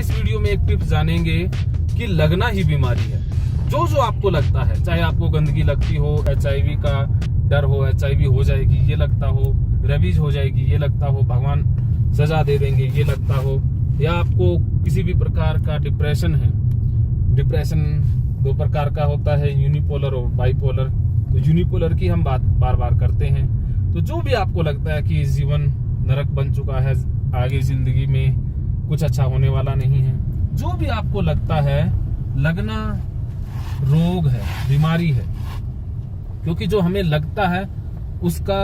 इस वीडियो में एक टिप्स जानेंगे कि लगना ही बीमारी है। जो जो आपको लगता है, चाहे आपको गंदगी लगती हो, HIV का डर हो, HIV हो जाएगी ये लगता हो, रेबीज हो जाएगी ये लगता हो, भगवान सजा दे देंगे ये लगता हो, या आपको किसी भी प्रकार का डिप्रेशन है। डिप्रेशन 2 प्रकार का होता है, यूनिपोलर और बाइपोलर। तो यूनिपोलर की हम बात बार बार करते हैं। तो जो भी आपको लगता है कि जीवन नरक बन चुका है, आगे जिंदगी में कुछ अच्छा होने वाला नहीं है, जो भी आपको लगता है, लगना रोग है, बीमारी है। क्योंकि जो हमें लगता है उसका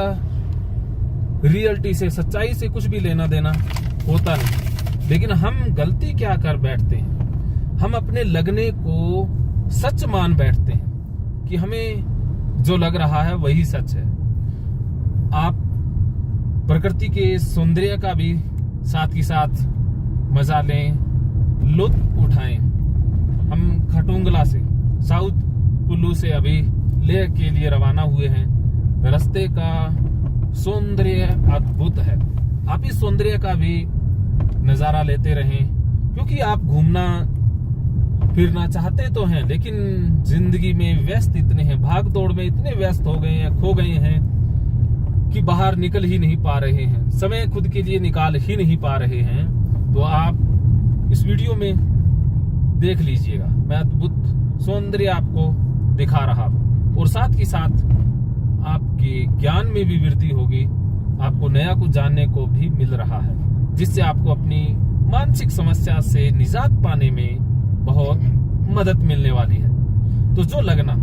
रियलिटी से, सच्चाई से कुछ भी लेना देना होता नहीं। लेकिन हम गलती क्या कर बैठते हैं, हम अपने लगने को सच मान बैठते हैं कि हमें जो लग रहा है वही सच है। आप प्रकृति के सौंदर्य का भी साथ ही साथ मजा लें, लुत्फ उठाएं। हम खटुंगला से, साउथ कुल्लू से अभी लेह के लिए रवाना हुए हैं। रास्ते का सौंदर्य अद्भुत है। आप इस सौंदर्य का भी नजारा लेते रहें, क्योंकि आप घूमना फिरना चाहते तो हैं, लेकिन जिंदगी में व्यस्त इतने हैं, भाग दौड़ में इतने व्यस्त हो गए हैं, खो गए हैं कि बाहर निकल ही नहीं पा रहे हैं, समय खुद के लिए निकाल ही नहीं पा रहे हैं। तो आप इस वीडियो में देख लीजिएगा, मैं अद्भुत सौंदर्य आपको दिखा रहा हूं, और साथ ही साथ आपके ज्ञान में भी वृद्धि होगी, आपको नया कुछ जानने को भी मिल रहा है, जिससे आपको अपनी मानसिक समस्या से निजात पाने में बहुत मदद मिलने वाली है। तो जो लगना,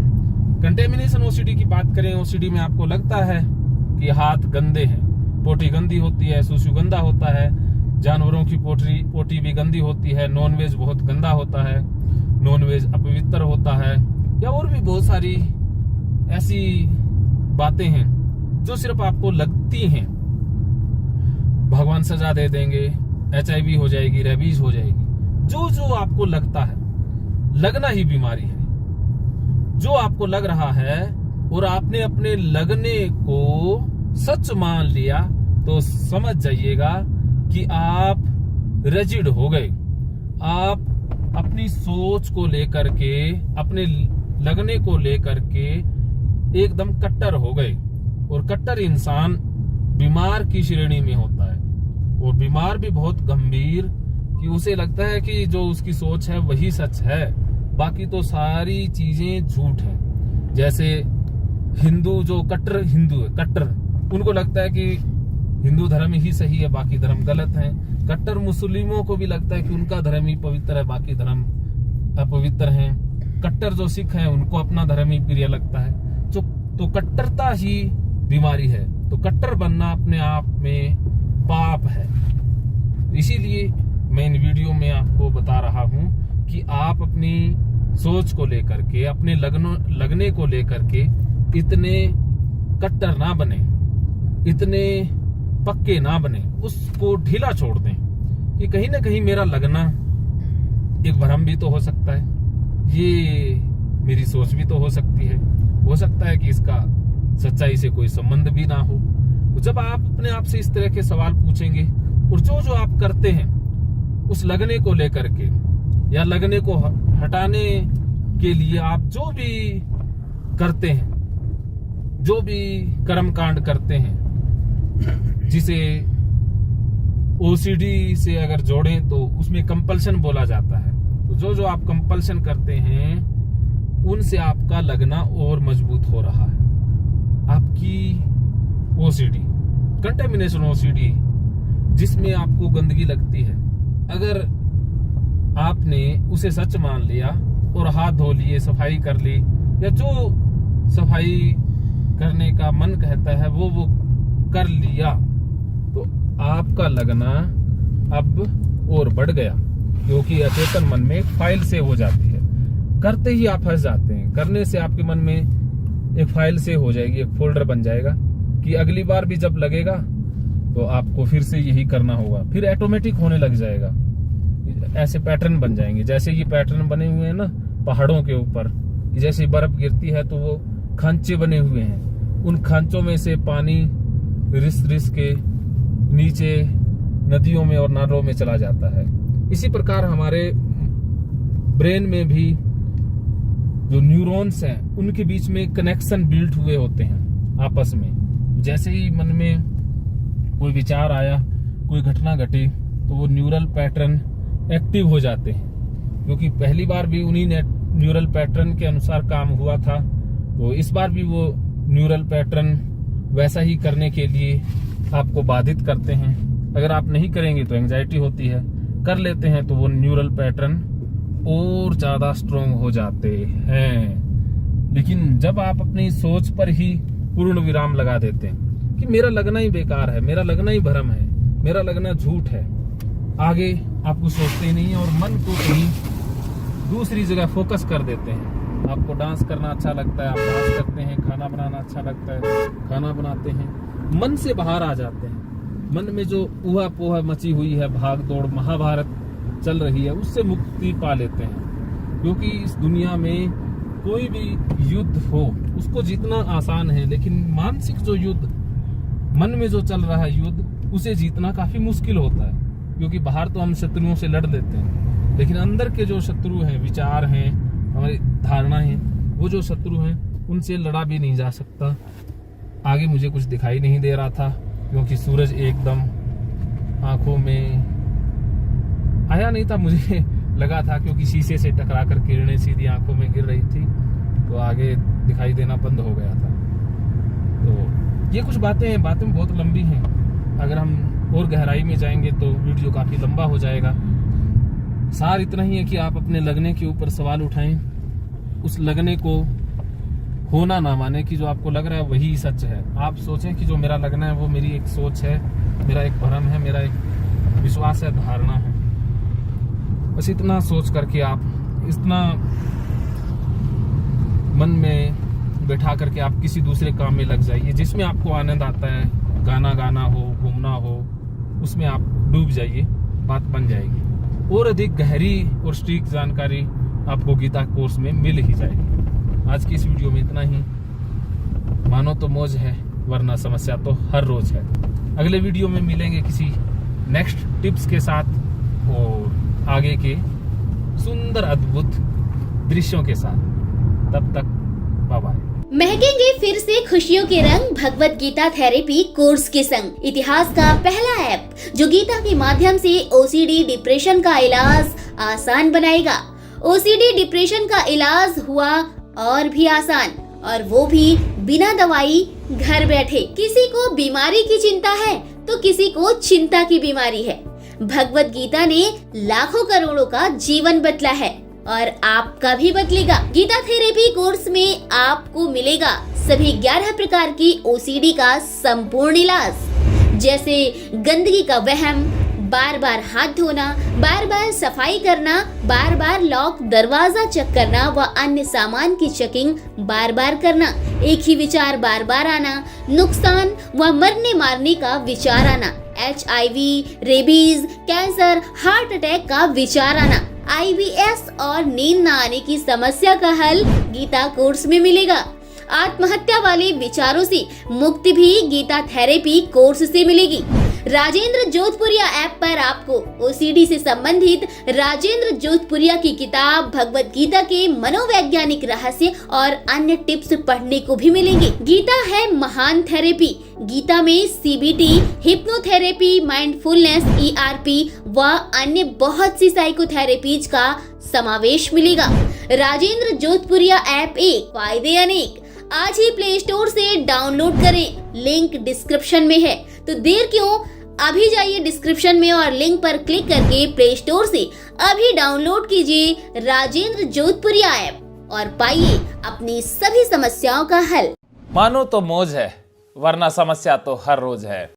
कंटेमिनेशन OCD की बात करें, OCD में आपको लगता है कि हाथ गंदे हैं, पोटी गंदी होती है, सुसु गंदा होता है, जानवरों की पोटी भी गंदी होती है, नॉनवेज बहुत गंदा होता है, नॉनवेज अपवित्र होता है, या और भी बहुत सारी ऐसी बातें हैं जो सिर्फ आपको लगती हैं। भगवान सजा दे देंगे, HIV हो जाएगी, रेबीज हो जाएगी। जो जो आपको लगता है, लगना ही बीमारी है। जो आपको लग रहा है और आपने अपने लगने को सच मान लिया, तो समझ जाइएगा कि आप रिजिड हो गए। आप अपनी सोच को लेकर के, अपने लगने को लेकर के एकदम कट्टर हो गए। और कट्टर इंसान बीमार की श्रेणी में होता है, और बीमार भी बहुत गंभीर, कि उसे लगता है कि जो उसकी सोच है वही सच है, बाकी तो सारी चीजें झूठ है। जैसे हिंदू, जो कट्टर हिंदू है, कट्टर, उनको लगता है कि हिंदू धर्म ही सही है, बाकी धर्म गलत है। कट्टर मुस्लिमों को भी लगता है कि उनका धर्म ही पवित्र है, बाकी धर्म अपवित्र है। कट्टर जो सिख है, उनको अपना धर्म ही प्रिय लगता है। तो कट्टरता ही बीमारी है। तो कट्टर बनना अपने आप में पाप है। इसीलिए मैं इन वीडियो में आपको बता रहा हूं कि आप अपनी सोच को लेकर के, अपने लगने को लेकर के इतने कट्टर ना बने, इतने पक्के ना बने, उसको ढीला छोड़ दें कि कहीं ना कहीं मेरा लगना एक भ्रम भी तो हो सकता है, ये मेरी सोच भी तो हो सकती है, हो सकता है कि इसका सच्चाई से कोई संबंध भी ना हो। तो जब आप अपने आप से इस तरह के सवाल पूछेंगे, और जो जो आप करते हैं उस लगने को लेकर के, या लगने को हटाने के लिए आप जो भी करते हैं, जो भी कर्म कांड करते हैं, जिसे OCD से अगर जोड़ें तो उसमें कंपल्शन बोला जाता है। तो जो जो आप कंपल्शन करते हैं, उनसे आपका लगना और मजबूत हो रहा है। आपकी OCD, कंटेमिनेशन OCD, जिसमें आपको गंदगी लगती है, अगर आपने उसे सच मान लिया और हाथ धो लिए, सफाई कर ली, या जो सफाई करने का मन कहता है वो कर लिया, तो आपका लगना अब और बढ़ गया। क्योंकि अचेतन मन में फाइल सेव हो जाती है, करते ही आप फंस जाते हैं। करने से आपके मन में एक फाइल सेव हो जाएगी, एक फोल्डर बन जाएगा कि अगली बार भी जब लगेगा तो आपको फिर से यही करना होगा। फिर ऑटोमेटिक होने लग जाएगा, ऐसे पैटर्न बन जाएंगे। जैसे ये पैटर्न बने हुए हैं ना पहाड़ों के ऊपर, जैसे बर्फ गिरती है तो वो खांचे बने हुए हैं, उन खांचों में से पानी रिस रिस के नीचे नदियों में और नालों में चला जाता है। इसी प्रकार हमारे ब्रेन में भी जो न्यूरॉन्स हैं उनके बीच में कनेक्शन बिल्ड हुए होते हैं आपस में। जैसे ही मन में कोई विचार आया, कोई घटना घटी, तो वो न्यूरल पैटर्न एक्टिव हो जाते हैं, क्योंकि पहली बार भी उन्हीं न्यूरल पैटर्न के अनुसार काम हुआ था, तो इस बार भी वो न्यूरल पैटर्न वैसा ही करने के लिए आपको बाधित करते हैं। अगर आप नहीं करेंगे तो एंजाइटी होती है, कर लेते हैं तो वो न्यूरल पैटर्न और ज्यादा स्ट्रोंग हो जाते हैं। लेकिन जब आप अपनी सोच पर ही पूर्ण विराम लगा देते हैं कि मेरा लगना ही बेकार है, मेरा लगना ही भ्रम है, मेरा लगना झूठ है, आगे आप कुछ सोचते ही नहीं है और मन को कहीं दूसरी जगह फोकस कर देते हैं। आपको डांस करना अच्छा लगता है, आप डांस करते हैं, खाना बनाना अच्छा लगता है, खाना बनाते हैं, मन से बाहर आ जाते हैं। मन में जो ऊहा पोहा मची हुई है, भाग दौड़ महाभारत चल रही है, उससे मुक्ति पा लेते हैं। क्योंकि इस दुनिया में कोई भी युद्ध हो उसको जीतना आसान है, लेकिन मानसिक जो युद्ध, मन में जो चल रहा है युद्ध, उसे जीतना काफी मुश्किल होता है। क्योंकि बाहर तो हम शत्रुओं से लड़ लेते हैं, लेकिन अंदर के जो शत्रु हैं, विचार हैं, हमारी धारणा है, वो जो शत्रु हैं उनसे लड़ा भी नहीं जा सकता। आगे मुझे कुछ दिखाई नहीं दे रहा था, क्योंकि सूरज एकदम आंखों में आया नहीं था, मुझे लगा था, क्योंकि शीशे से टकरा कर किरणें सीधी आंखों में गिर रही थी, तो आगे दिखाई देना बंद हो गया था। तो ये कुछ बातें बहुत लंबी हैं, अगर हम और गहराई में जाएंगे तो वीडियो काफी लंबा हो जाएगा। सार इतना ही है कि आप अपने लगने के ऊपर सवाल उठाएं, उस लगने को होना ना माने कि जो आपको लग रहा है वही सच है। आप सोचें कि जो मेरा लगना है वो मेरी एक सोच है, मेरा एक भ्रम है, मेरा एक विश्वास है, धारणा है। बस इतना सोच करके आप इतना मन में बैठा करके आप किसी दूसरे काम में लग जाइए जिसमें आपको आनंद आता है। गाना गाना हो, घूमना हो, उसमें आप डूब जाइए, बात बन जाएगी। और अधिक गहरी और सटीक जानकारी आपको गीता कोर्स में मिल ही जाएगी। आज की इस वीडियो में इतना ही। मानो तो मौज है, वरना समस्या तो हर रोज है। अगले वीडियो में मिलेंगे किसी नेक्स्ट टिप्स के साथ और आगे के सुंदर अद्भुत दृश्यों के साथ। तब तक बाय बाय। महकेंगे फिर से खुशियों के रंग भगवत गीता थेरेपी कोर्स के संग। इतिहास का पहला ऐप जो गीता के माध्यम से ओसीडी डिप्रेशन का इलाज आसान बनाएगा। ओसीडी डिप्रेशन का इलाज हुआ और भी आसान, और वो भी बिना दवाई, घर बैठे। किसी को बीमारी की चिंता है तो किसी को चिंता की बीमारी है। भगवत गीता ने लाखों करोड़ों का जीवन बदला है और आपका भी बदलेगा। गीता थेरेपी कोर्स में आपको मिलेगा सभी 11 प्रकार की ओसीडी का संपूर्ण इलाज, जैसे गंदगी का वहम, बार बार हाथ धोना, बार बार सफाई करना, बार बार लॉक दरवाजा चेक करना व अन्य सामान की चेकिंग बार बार करना, एक ही विचार बार बार आना, नुकसान व मरने मारने का विचार आना, HIV, rabies, cancer, heart attack का विचार आना, IBS और नींद न आने की समस्या का हल गीता कोर्स में मिलेगा। आत्महत्या वाले विचारों से मुक्ति भी गीता थेरेपी कोर्स से मिलेगी। राजेंद्र जोधपुरिया ऐप पर आपको ओसीडी से संबंधित राजेंद्र जोधपुरिया की किताब भगवत गीता के मनोवैज्ञानिक रहस्य और अन्य टिप्स पढ़ने को भी मिलेंगे। गीता है महान थेरेपी। गीता में CBT, हिप्नोथेरेपी, माइंडफुलनेस, ERP व अन्य बहुत सी साइकोथेरेपीज का समावेश मिलेगा। राजेंद्र जोधपुरिया ऐप एक, फायदे अनेक। आज ही प्ले स्टोर से डाउनलोड करें, लिंक डिस्क्रिप्शन में है। तो देर क्यों, अभी जाइए डिस्क्रिप्शन में और लिंक पर क्लिक करके प्ले स्टोर से अभी डाउनलोड कीजिए राजेंद्र जोधपुरिया ऐप और पाइए अपनी सभी समस्याओं का हल। मानो तो मौज है, वरना समस्या तो हर रोज है।